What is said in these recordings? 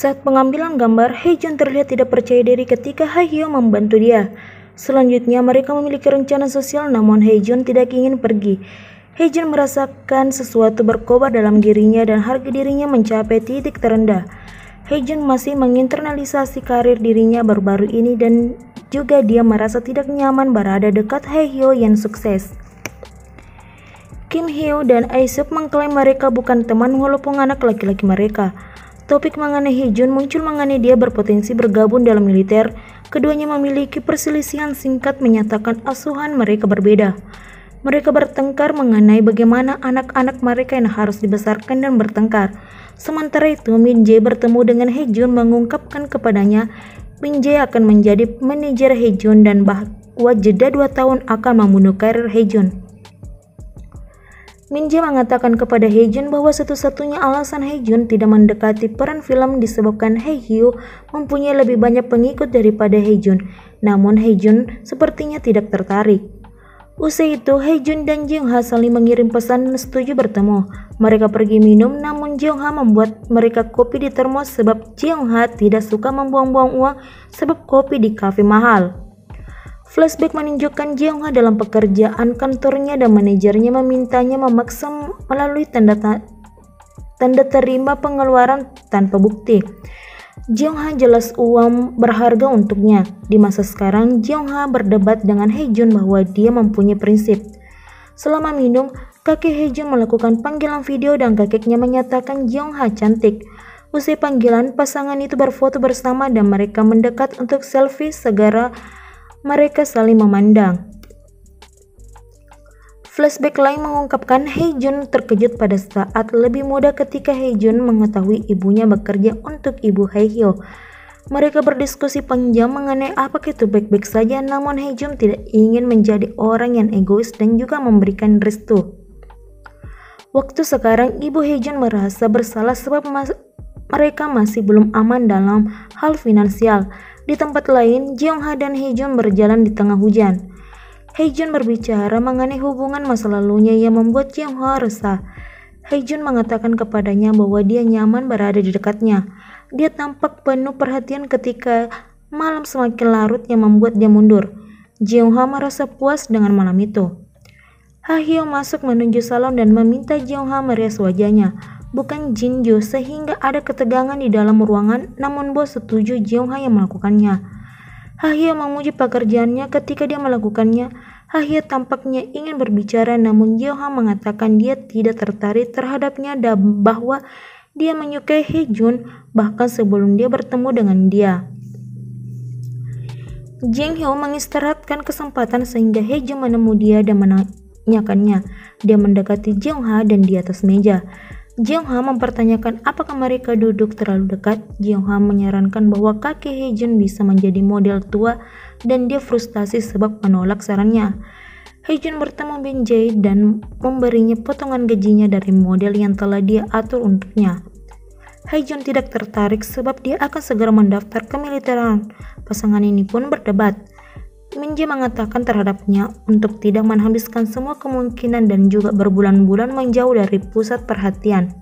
Saat pengambilan gambar, Haejun terlihat tidak percaya diri ketika Haehyo membantu dia. Selanjutnya, mereka memiliki rencana sosial namun Haejun tidak ingin pergi. Haejun merasakan sesuatu berkobar dalam dirinya dan harga dirinya mencapai titik terendah. Haejun masih menginternalisasi karir dirinya baru-baru ini dan juga dia merasa tidak nyaman berada dekat Haehyo yang sukses. Kim Hyo dan Aesuk mengklaim mereka bukan teman walaupun anak laki-laki mereka. Topik mengenai Haejun muncul mengenai dia berpotensi bergabung dalam militer. Keduanya memiliki perselisihan singkat menyatakan asuhan mereka berbeda. Mereka bertengkar mengenai bagaimana anak-anak mereka yang harus dibesarkan dan bertengkar. Sementara itu, Min Jae bertemu dengan Haejun mengungkapkan kepadanya Min Jae akan menjadi manajer Haejun dan bahwa jeda 2 tahun akan membunuh karir Haejun. Min Jae mengatakan kepada Haejun bahwa satu-satunya alasan Haejun tidak mendekati peran film disebabkan Haehyo mempunyai lebih banyak pengikut daripada Haejun. Namun Haejun sepertinya tidak tertarik. Usai itu, Haejun dan Jeongha saling mengirim pesan dan setuju bertemu. Mereka pergi minum, namun Jeongha membuat mereka kopi di termos sebab Jeongha tidak suka membuang-buang uang sebab kopi di kafe mahal. Flashback menunjukkan Jeongha dalam pekerjaan kantornya dan manajernya memintanya memaksa melalui tanda terima pengeluaran tanpa bukti. Jeongha jelas uang berharga untuknya. Di masa sekarang, Jeongha berdebat dengan Haejun bahwa dia mempunyai prinsip. Selama minum, kakek Haejun melakukan panggilan video dan kakeknya menyatakan Jeongha cantik. Usai panggilan, pasangan itu berfoto bersama dan mereka mendekat untuk selfie segera mereka saling memandang. Flashback lain mengungkapkan Haejun terkejut pada saat lebih muda ketika Haejun mengetahui ibunya bekerja untuk ibu Haehyo. Mereka berdiskusi panjang mengenai apakah itu baik-baik saja, namun Haejun tidak ingin menjadi orang yang egois dan juga memberikan restu. Waktu sekarang, ibu Haejun merasa bersalah sebab mereka masih belum aman dalam hal finansial. Di tempat lain, Jeongha dan Haejun berjalan di tengah hujan. Haejun berbicara mengenai hubungan masa lalunya yang membuat Jeongha resah. Haejun mengatakan kepadanya bahwa dia nyaman berada di dekatnya. Dia tampak penuh perhatian ketika malam semakin larut yang membuat dia mundur. Jeongha merasa puas dengan malam itu. Haehyo masuk menuju salon dan meminta Jeongha merias wajahnya, bukan Jinju, sehingga ada ketegangan di dalam ruangan, namun bos setuju Jeongha yang melakukannya. Haehyo memuji pekerjaannya ketika dia melakukannya. Haehyo tampaknya ingin berbicara, namun Jeongha mengatakan dia tidak tertarik terhadapnya dan bahwa dia menyukai Haejun bahkan sebelum dia bertemu dengan dia. Jeongha mengistirahatkan kesempatan sehingga Haejun menemui dia dan menanyakannya. Dia mendekati Jeongha dan di atas meja. Jeongha mempertanyakan apakah mereka duduk terlalu dekat. Jeongha menyarankan bahwa kakek Haejun bisa menjadi model tua dan dia frustasi sebab menolak sarannya. Haejun bertemu Min Jae dan memberinya potongan gajinya dari model yang telah dia atur untuknya. Haejun tidak tertarik sebab dia akan segera mendaftar ke militeran. Pasangan ini pun berdebat. Min Jae mengatakan terhadapnya untuk tidak menghabiskan semua kemungkinan dan juga berbulan-bulan menjauh dari pusat perhatian.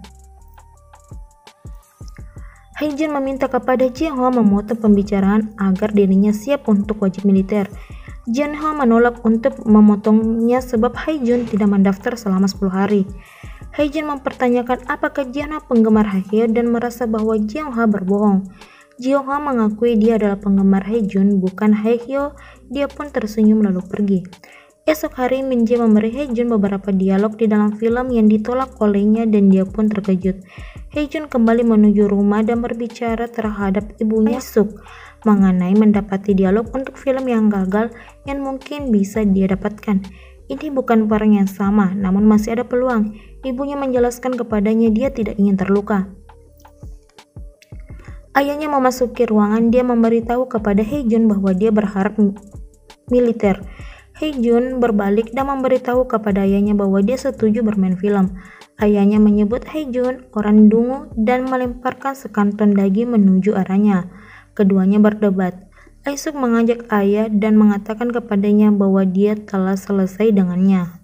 Haejun meminta kepada Jeongha memotong pembicaraan agar dirinya siap untuk wajib militer. Jeongha menolak untuk memotongnya sebab Haejun tidak mendaftar selama 10 hari. Haejun mempertanyakan apakah Jeongha penggemar Haehyo dan merasa bahwa Jeongha berbohong. Jeongha mengakui dia adalah penggemar Haejun, bukan Haehyo. Dia pun tersenyum lalu pergi. Esok hari, Min Jae memberi Haejun beberapa dialog di dalam film yang ditolak olehnya dan dia pun terkejut. Haejun kembali menuju rumah dan berbicara terhadap ibunya Aesuk mengenai mendapati dialog untuk film yang gagal yang mungkin bisa dia dapatkan. Ini bukan peran yang sama, namun masih ada peluang. Ibunya menjelaskan kepadanya dia tidak ingin terluka. Ayahnya memasuki ruangan, dia memberitahu kepada Haejun bahwa dia berharap militer. Haejun berbalik dan memberitahu kepada ayahnya bahwa dia setuju bermain film. Ayahnya menyebut Haejun orang dungu dan melemparkan sekantong daging menuju arahnya. Keduanya berdebat. Aesuk mengajak ayah dan mengatakan kepadanya bahwa dia telah selesai dengannya.